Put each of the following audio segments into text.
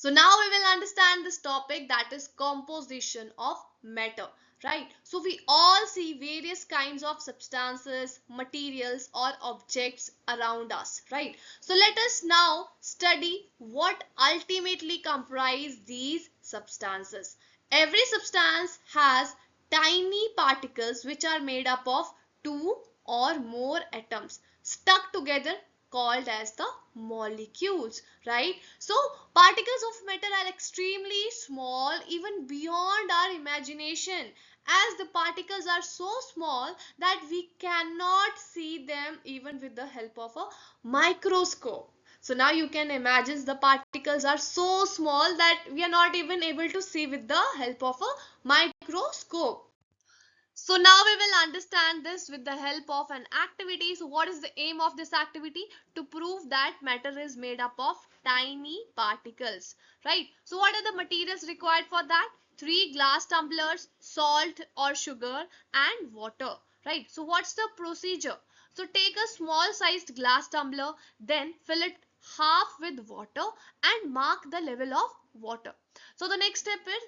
So now we will understand this topic, that is composition of matter, right? So we all see various kinds of substances, materials or objects around us, right? So let us now study what ultimately comprise these substances. Every substance has tiny particles which are made up of two or more atoms stuck together, called as the molecules, right? So particles of matter are extremely small, even beyond our imagination, as the particles are so small that we cannot see them even with the help of a microscope. So now you can imagine the particles are so small that we are not even able to see with the help of a microscope. So now we will understand this with the help of an activity. So what is the aim of this activity? To prove that matter is made up of tiny particles, right? So what are the materials required for that? 3 glass tumblers, salt or sugar and water, right? So what's the procedure? So take a small sized glass tumbler, then fill it half with water and mark the level of water. So the next step is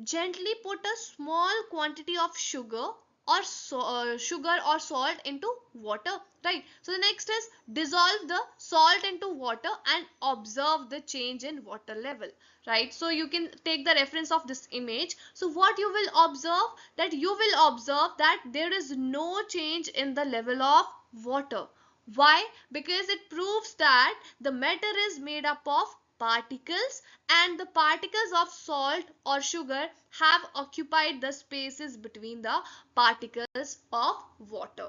gently put a small quantity of sugar or salt into water, right? So the next is dissolve the salt into water and observe the change in water level, right? So you can take the reference of this image. So what you will observe, that you will observe that there is no change in the level of water. Why? Because it proves that the matter is made up of particles, and the particles of salt or sugar have occupied the spaces between the particles of water.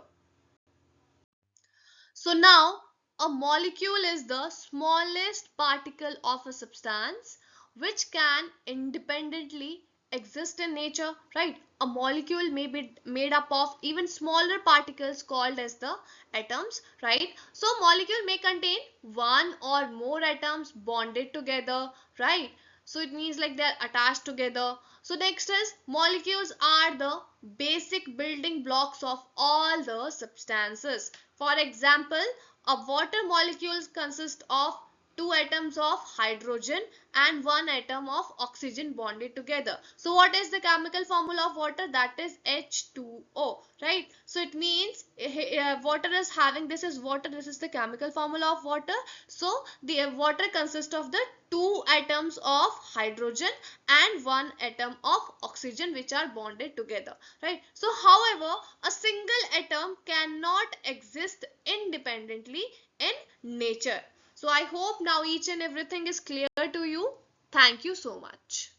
So now a molecule is the smallest particle of a substance which can independently exist in nature, right? A molecule may be made up of even smaller particles called as the atoms, right? So molecule may contain one or more atoms bonded together, right? So it means like they're attached together. So next is molecules are the basic building blocks of all the substances. For example, a water molecule consists of two atoms of hydrogen and one atom of oxygen bonded together. So what is the chemical formula of water? That is H2O, right? So it means water is having, this is water, this is the chemical formula of water. So the water consists of the two atoms of hydrogen and one atom of oxygen which are bonded together, right? So however, a single atom cannot exist independently in nature. So I hope now each and everything is clear to you. Thank you so much.